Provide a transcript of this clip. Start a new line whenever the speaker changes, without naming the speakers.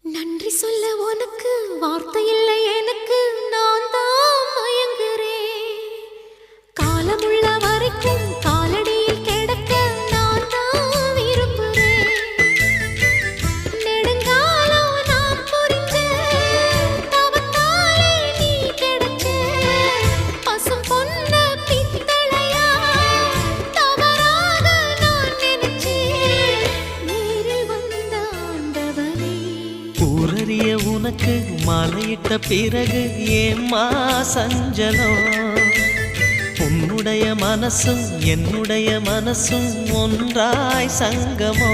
நன்றி சொல்ல உனக்கு வார்த்தை இல்லை எனக்கு, நான் தான் மயங்குறேன். காலமுள்ள வரைக்கும் காலடியில் கிடக்க நான் தான் விரும்புறேன். நெடுங்காலம் நான் புரிஞ்ச தவத்தாலே நீ கிடைச்ச பசும் பொன்ன பித்தளையா தவறாக நான் நினைச்சேன். நேரில் வந்த ஆண்டவனே,
ஊரறிய உனக்கு மாலையிட்ட பிறகு ஏம்மா சஞ்சலம்? உன்னுடைய மனசும் என்னுடைய மனசும் ஒன்றாய் சங்கமோ?